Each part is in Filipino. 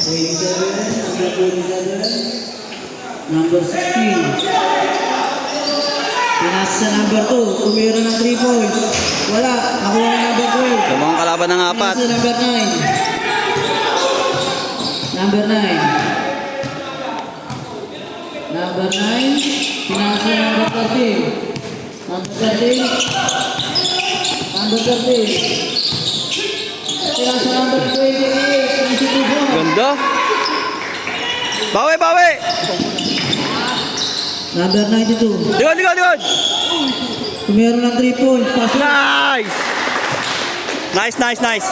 Number 16. Pinasa sa number 2. Tumira ng 3 points. Wala. Nakuha ng number 12. Tumang kalaban ng apat. Pinasa number 9. Number 9. Number 9. Pinasa number 13. Number 13. Number 13. Pinasa number 28. Ganda. Bawi, bawi. Number 92. Likod, likod, likod. Tumira ng 3 points. Pasok. Nice. Nice, nice, nice.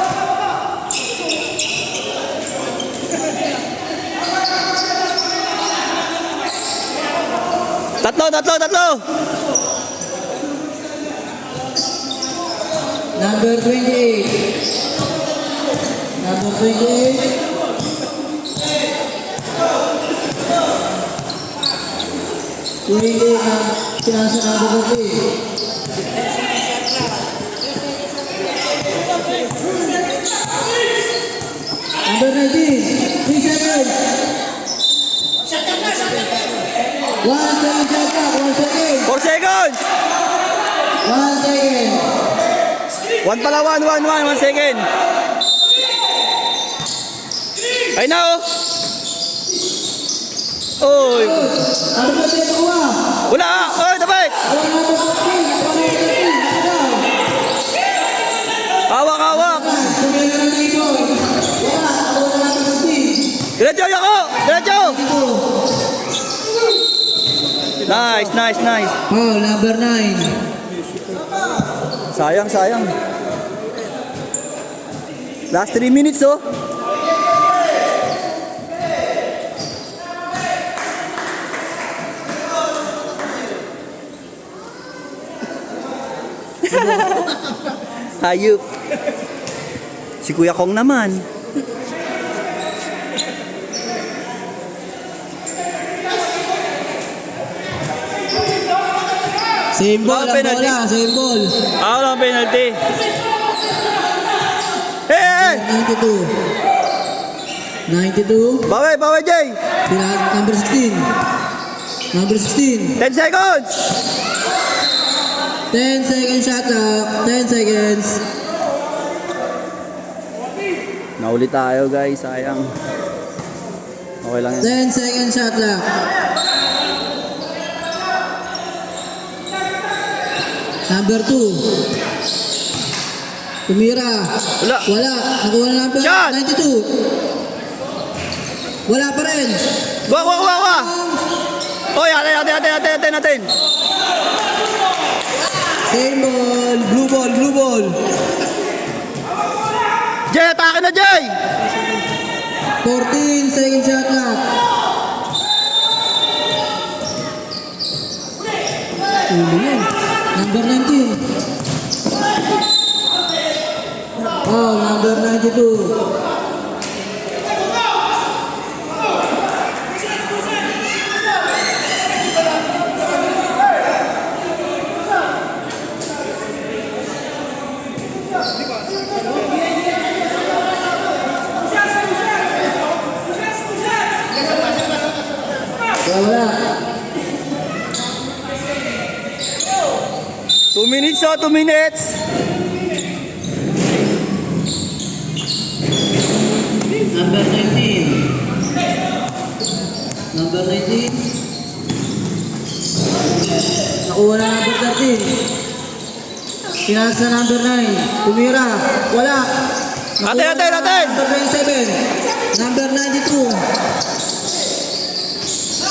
Tatlo, tatlo, tatlo. Number 28. Number 28. Hindi na pinasa number 30. Number 19. 3 seconds. 1 second shot clock. 1 second. 4 seconds. 1 second. 1 pala, 1, 1, 1, 1 second. Ay na oh. Oy. Ano ba siya nakuha? Wala. Oy, tapos. Number 14. Hawak, hawak. Tumira ng 3 points. Wala. Ako na natin 15. Diretso, Yoko. Diretso. Nice, nice, nice. Oh, number 9. Sayang, sayang. Last 3 minutes oh. Hayop. Si Kuya Kong naman. Symbol ang penalty. bola, symbol. Ako lang penalty. Hey! 92. 92. Bawi, bawi, Jay. Number 16. Number 16. 10 seconds. 10 seconds shot clock. 10 seconds. Nauli tayo guys, sayang. Okay lang yan. 10 seconds shot clock. Number 2. Tumira. Wala. Wala. Nakuha na number Shot! 92. Wala pa rin. Wah, wah, wah, wah. Oy, atin. Same ball. Blue ball, blue ball. Jay, atake na, Jay. 14 seconds shot clock. Ulo yan. Number 19. Oh, number 92. Wala. 2 minutes oh, 2 minutes. Number 19. Number 19. Nakuha na number 13. Pinasa number 9. Tumira. Wala. Nakuha Atin. Number 27. Number 92.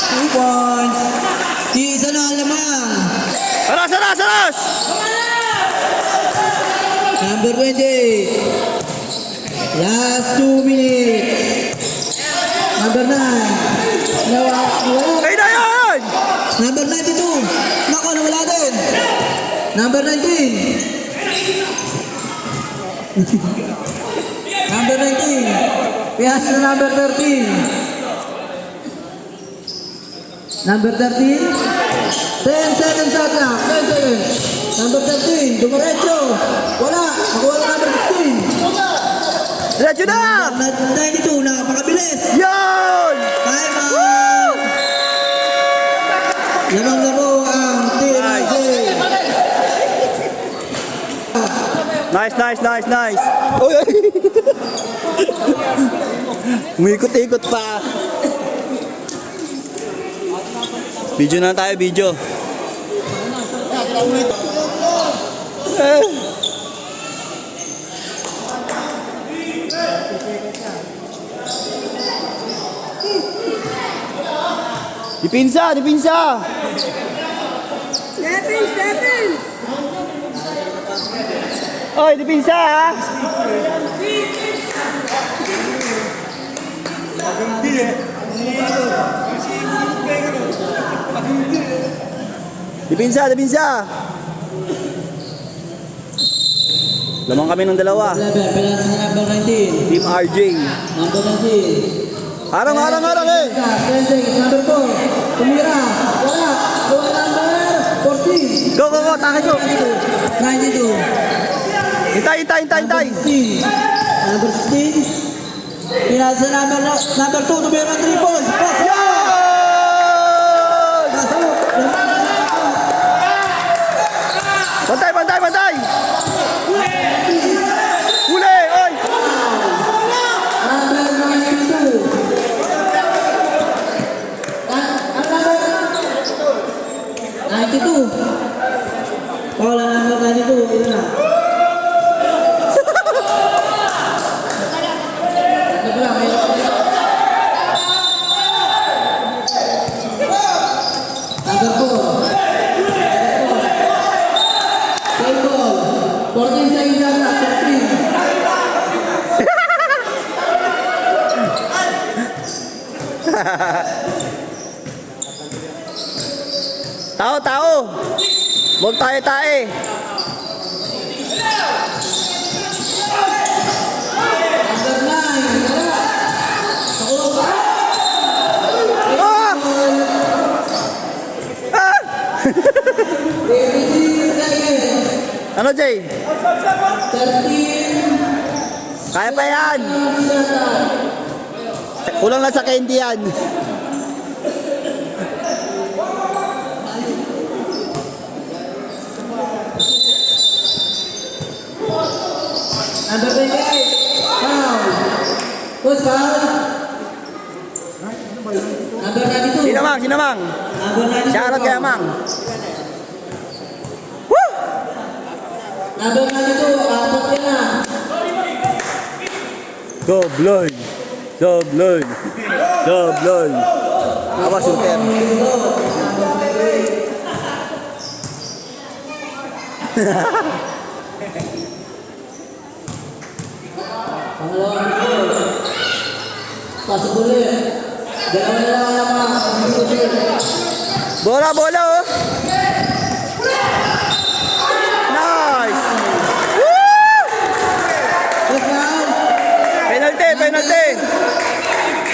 2 points. Isa na lamang. Aras. Number 20. Last 2 minutes. Number 9. Nawala. Ay na yan. Number 92. Nako, nawala din. Number 19. Number 19. Piyas na number 13. Number 13. 10 seconds shot na. 10 seconds. Number 13. Dumaretso. Wala. Nakuha na number 16. Diretso na. 92 na pakabila. bilis! Yun! Time out! Lamang-laro ang Team RJ. Nice, nice, nice, nice. Uy, uy. Umikot-ikot pa. Video na tayo, video. Dipinsa, dipinsa. Oy, dipinsa ha. Dipinsa, dipinsa. Lamang kami ng dalawa. 11, penalty sa number 19. Team RJ. Number 19. Harang, harang, harang eh. 10 seconds, number 4. Tumira. Wala. Goal number 14. Go, go, go. Takay ko. 92. Hintay, hintay, hintay, hintay. 16. Number 16. Penalty sa number 2. Tumira 3 points. Yun! Bantay, bantay, bantay. Huli, oy. Number 92. Ang number 92. Wala number 92. Ito na. Ito lang. Number 4. Take ball. 14 seconds lang na. 13. Tao, tao. Huwag tayo-tae. Number 9. Nakulong pa. Ah! Ah! 18 seconds. Ano, Jay? 13. Kaya pa yan. Kulang lang sa candy yan. Number 28. Foul. Who's foul? Number 92. Sinamang, sinamang. Number 92. Shoutout kay Amang. Number 92. Apat yan na. Sablay. Sablay. Sablay. Awas shooter. Pangalawang goal. Pasok ulit. Dalawa na lang ang mga Bola, bola oh. Nice. Woo! Who's foul? Penalty, penalty.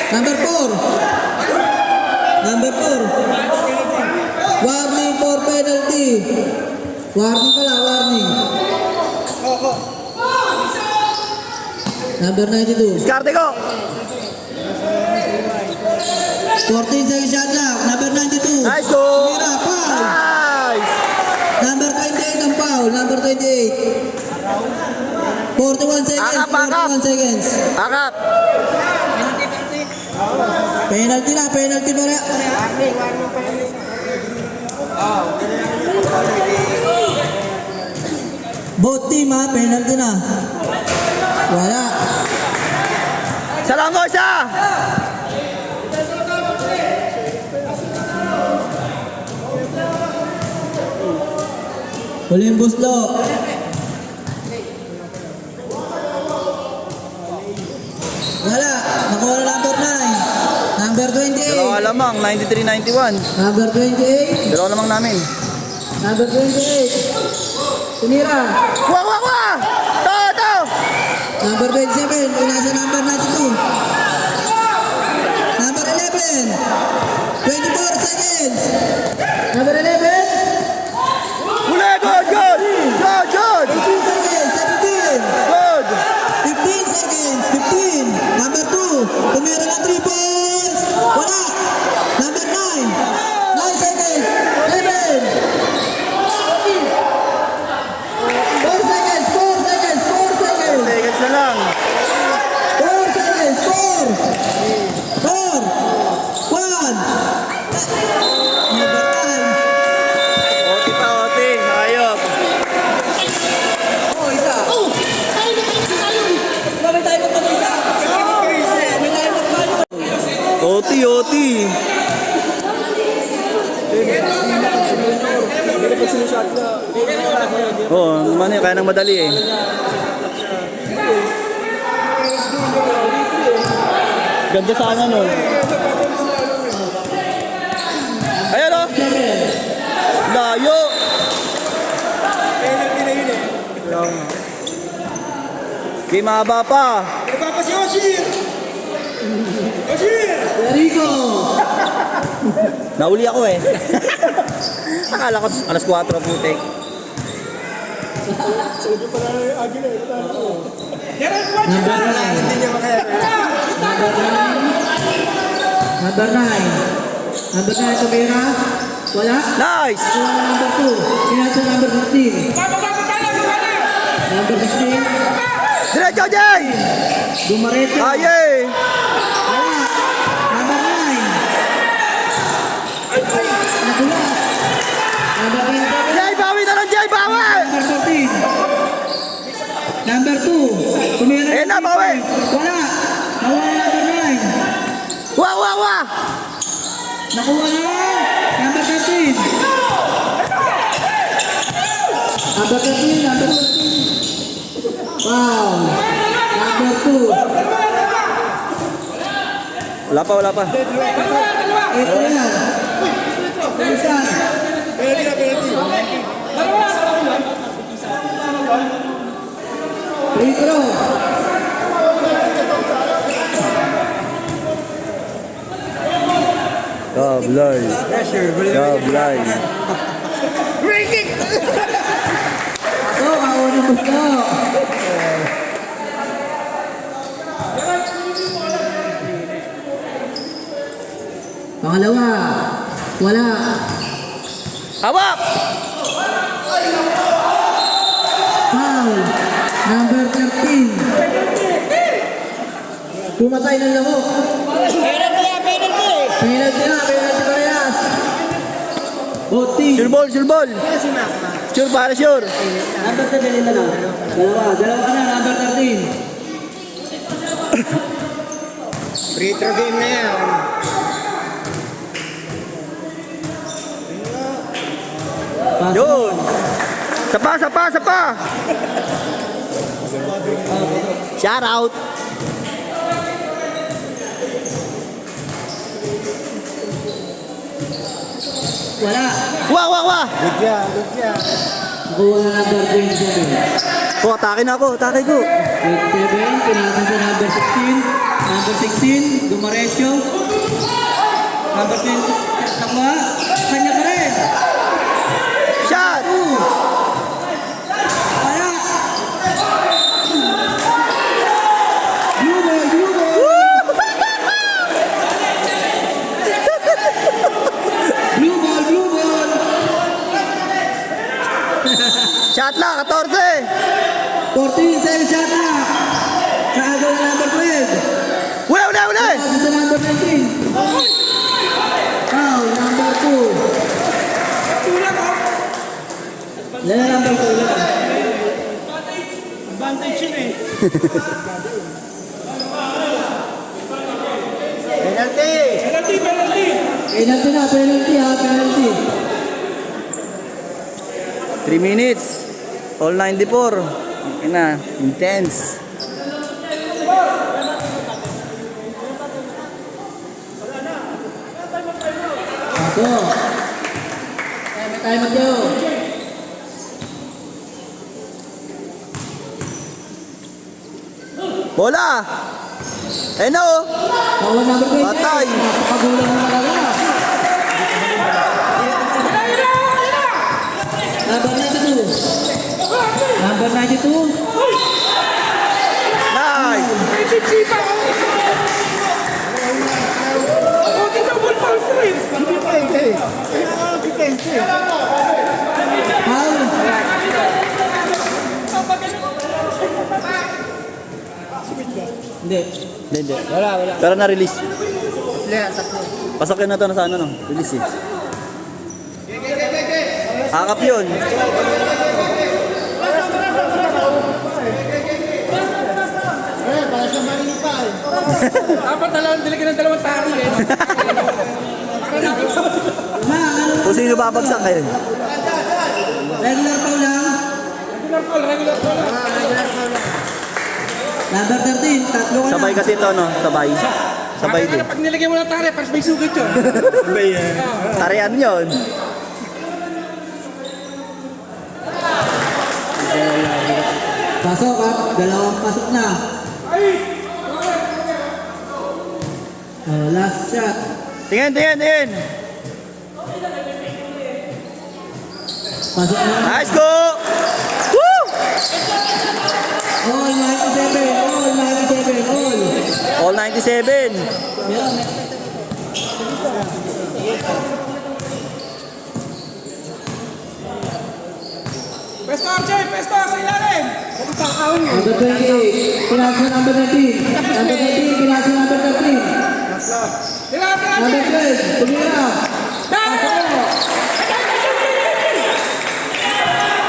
Number 4. Number 4. Warning for penalty. Warning pala, warning. Number 92. Diskarte ko. 14 seconds shot clock. Number 92. Nice go. Mira, foul. Nice. Number 28 ang foul. Number 28. 41 seconds. Akap, akap. 41 seconds. Akap. Penalty na, penalty pa rin. Both team ha, penalty na. Wala. Isa lang ko, isa. Huling buslo. Wala. Nakuha na number 9. Number 28. Dalawa lamang, 93-91. Number 28. Dalawa lamang namin. Number 28. Tumira. Wah, wah, wah. To. Number 27. Una sa number 92. Number 11. 24 seconds. Number 11. Huli, good, good. Good, good. 18 seconds. 17. Good. 15 seconds. 15. Number 2. Tumira. Tumira ng 3 points. Wala. Number 9. 9 seconds. 11. 4 seconds. 4 seconds. 4 seconds. Seconds na lang. 4 seconds. 4. 4. 1. Number 9. Oti pa, oti. Ayop. Oh, isa. Oh! May tayo pa isa. May tayo pa. Oti, oti. Oo, naman yun. Kaya nang madali eh. Ganda sana nun. Ayan o. Layo. Di mahaba pa. Rico. Nauli ako eh. Akala ko alas 4 putik. Number 9. Number 9. Number 9, Tumira. Wala. Nice! Number 2. Pinasa number 15. Number 15. Diretso, Jay! Dumareto. Aye! Wala. Number 9. Nakuha. Number 10. Jay, bawi na lang, Jay! Bawi! Number 14. Number 2. Tumira. Ayan na, bawi! Wala. Nawala number 9. Wah, wah, wah! Nakuha na. Number 13. Number 13. Number 13. Wow. Number 2. Wala pa, wala pa. Ito yan. Bilisan. Free throw. Kablay. Kablay. Ito, kauna gusto. Pangalawa. Wala. Hawak! Foul. Number 13. Pumatay ng lamok. Penalty na, penalty parehas. Voting. Sure ball, sure ball. Sure, para sure. Number 13 na lang. Dalawa ka na, number 13. Free throw game na yan. Yun. Sapa, sapa, sapa. Shout out. Wala. Wah, wah, wah. Good yan, good yan. Nakuha na number 27. Oh, atake na ako, atake ko. 27, pinasa sa number 16. Number 16, Dumaresyo. Number 20, nakuha. Kanya ka rin. Shot. Wala. Blue ball, blue ball. Blue ball, blue ball. Shot lang, 14. 14, 7 shot na. Sa agaw na number 12. Uli, uli, uli. Pinasa sa number 19. Foul, number 2. Yan ang number 2 lang. Advantage yun eh. Penalty! Penalty na, penalty ha, penalty. 3 minutes. All 94. Okay na, intense. Ako. May tayo magyo. Bola. Eh no. Bawal number 20. Patay. Napakagulang mo talaga. Number 92. Number 92. Nice. Hindi. Wala. Pero na-release. Tatlo. Pasok yun na to na sa ano, no? Release eh. Akap yun. Para sa Marino pa eh. Dapat dili ka ng dalawang tari eh. Kung sino babagsak kayo. Regular foul lang. Regular call. Number 13, tatlo ka Sabay na. kasi to, no? Sabay. Sabay din. Pag nilagay mo ng tari, parang may sugat yun. Tarian yun. Pasok at dalawang pasok na. Last shot. Tingin. Pasok na. Nice go! Woo! All 97, all. All 97. Meron. Pesto, RJ! Pesto! Sa ilalim! Number 28, pinasa number 19. Number 19, pinasa number 13. Ilalim, Number 12, tumira.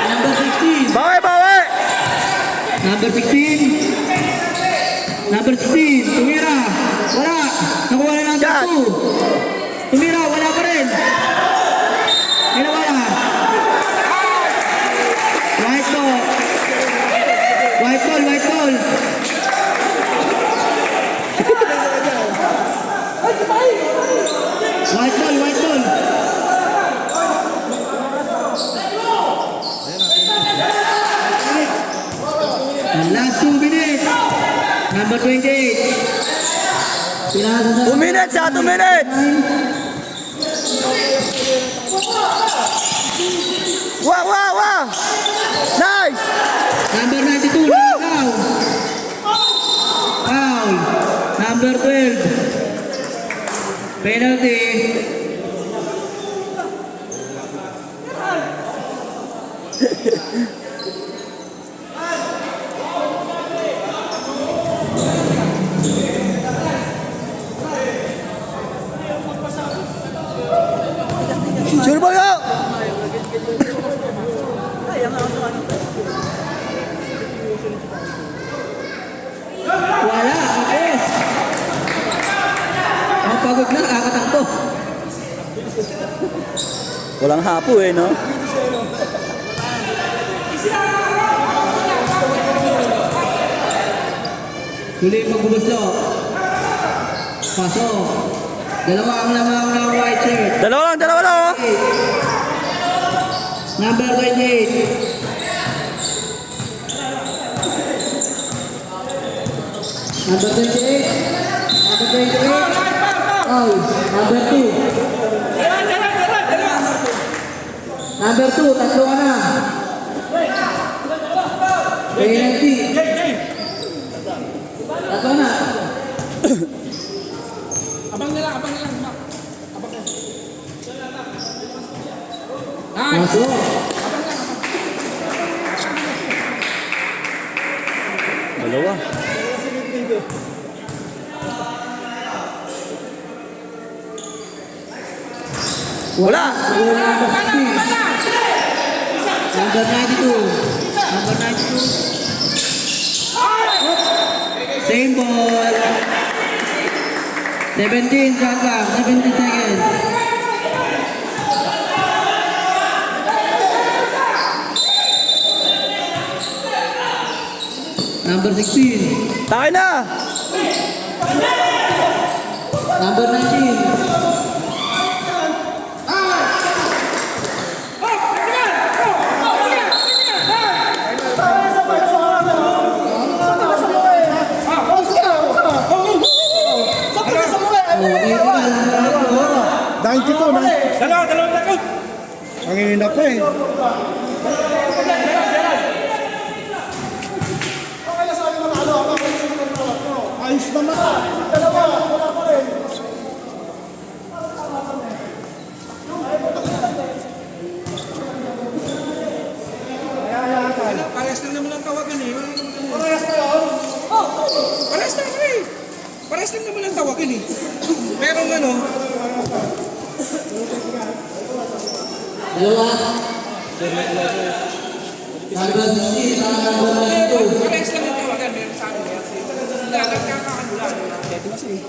Number 16, Bawi! number 16. Number 16, tumira. Wala. Nakuha na number Shot. 2. Tumira, wala pa rin. Wala. White ball. White ball. And last 2 minutes. Number 28. Pinasa sa 2 minutes 2 minutes! Wow! Nice! Number 92, down. Foul. Number 12. Penalty. Sure ball go! Wala, kapos. Ang pagod na, kakatakbo. Walang hapo eh, no? Tuloy yung magbubuslo. Pasok. Dalawa ang lamang ng white shirt. Dalawa lang, oh! Number 28. Number 28. Number 28. Oh, number 2. Number 2, tatlo ka na. Penalty. Tatlo na. Abang na lang. Pasok. Dalawa. Wala! Number 16. Number 92. Number 92. Same ball. 17, shot clock. 17 seconds. Number 16. Tayo na! Number 19. Dalawang lakot! Ang hina pa eh. Ayos naman. Dalawa, wala pa rin. Parehas lang naman ang tawagan eh. Parehas na yun? Parehas lang eh. lang tawagin eh. Merong ano, Dalawa. Number 16, number 22. pares lang yung tawagan. Meron sa akin yan. Nagkakaano lang. Dito kasi.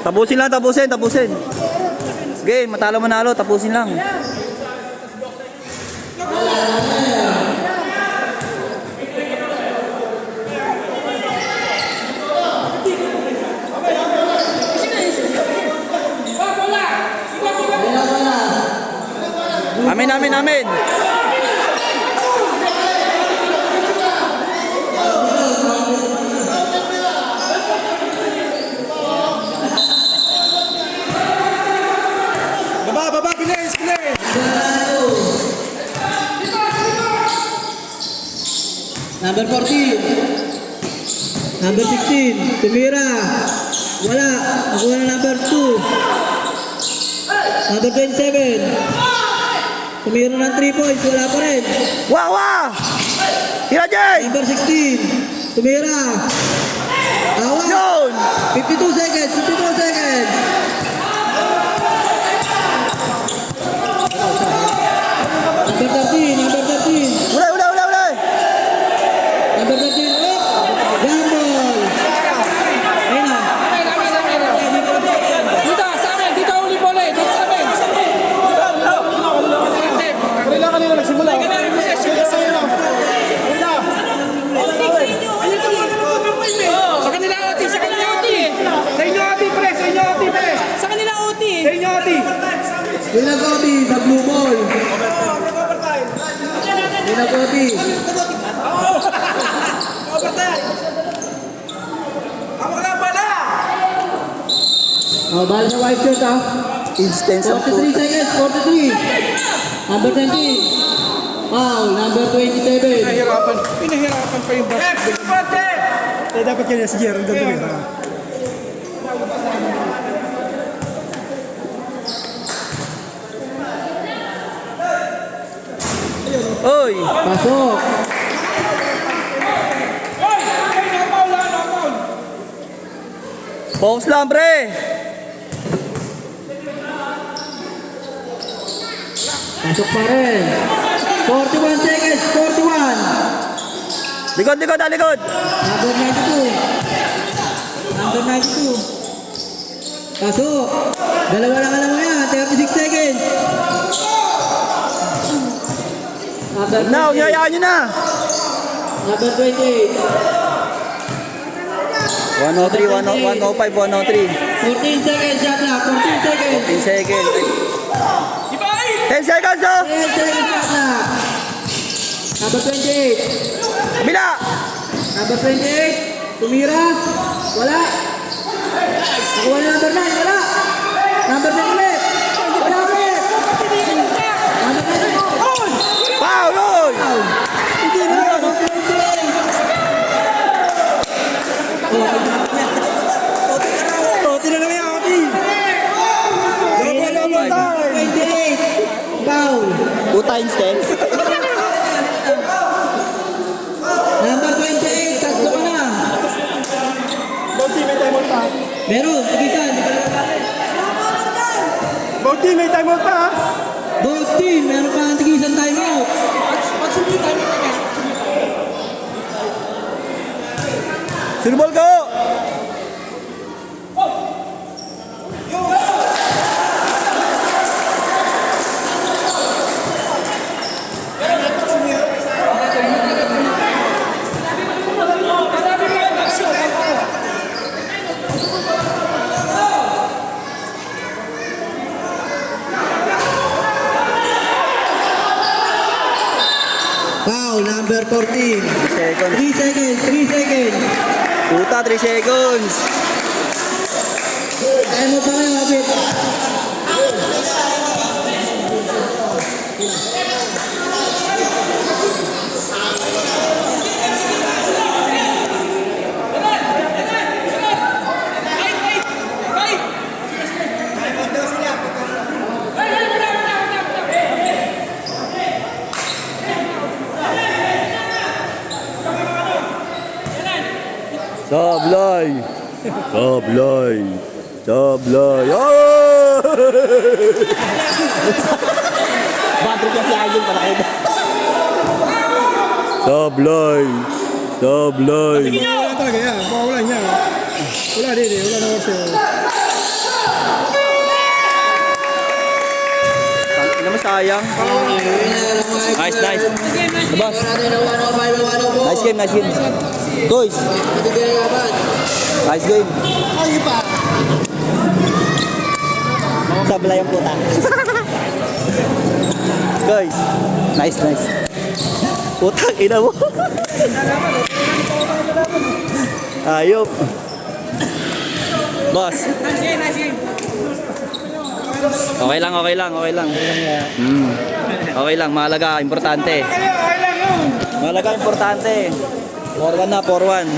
Tapusin lang, tapusin. Game, matalo manalo, tapusin lang. Amin. Baba, bilis. Number 14. Number 16. Tumira. Wala. Nakuha na number 2. Number 27. Tumira ng 3 points. Wala pa rin. Wow! Tira, Jay! Number 16. Tumira. Awa. Yun! 52 seconds. 52 seconds. Number 13. Number 13. Ulay! Number 13. Gamble. Ayun na. Dito, sa akin. Dito uli po ulit. Dito sa akin. Kanila nagsimula. Sa kanila oti. Sa kanila oti. Sa inyo oti, pre. Sa inyo oti, pre. Sa kanila oti. Sa inyo oti. Winagoti sa blue ball. Winagoti. Ako lang pala. Oh, ball sa white shirt ah. Instance of 43 seconds. 43. Number 20. Foul. Number 27. Pinahirapan pa yung basketball. Dapat kanya si Jerome gagawin. Oy! Pasok. Focus lang, pre! Pasok pa rin. 41 seconds. 41. Likod! Number 92. Number 92. Pasok. Dalawa lang alam mo yan. 36 seconds. Number Now, 28. hinayaan nyo na! Number 28. 103, 105, 103. 14 seconds shot clock. 14 seconds. 10 seconds. 10 seconds, oh! 10 seconds shot clock. Number 28. Kabila! Number 28. Tumira. Wala. Nakuha na number 9. Wala. Number 10 ulit. Wala ulit. Number 9. Foul, oy! Hindi na lang. Number 28. Oti na naman yan, Oti. Number 28. Foul. 2 times 10. Number 28. Tatlo ka na. Bauti, may time out pa. Meron. Tigisa. Hindi ka na nakakit. Bauti, may time out pa. Both team. Meron pa ang tigisan timeout. Sinubol ko! Foul. Number 14. 3 seconds. 3 seconds. 3 seconds. Puta, 3 seconds. Time out na kayo, Abit. Sablay! Sablay! Sablay! Oh! Battery kasi Arjun pala kayo. Sablay! Sablay! Wala talaga yan. Wala niya. Wala din eh. Wala na siya. Ano mo sayang? Nice, nice. Boss. Nice game, nice game. Guys. Nice game. Sablay ang puta. Guys. Nice, nice. Putang ina mo. Ayop. Boss. Nice game, nice game. Okay lang, okay lang, okay lang. Okay lang, mahalaga, importante. Okay lang yun. Mahalaga, importante. 4-1 na, 4-1.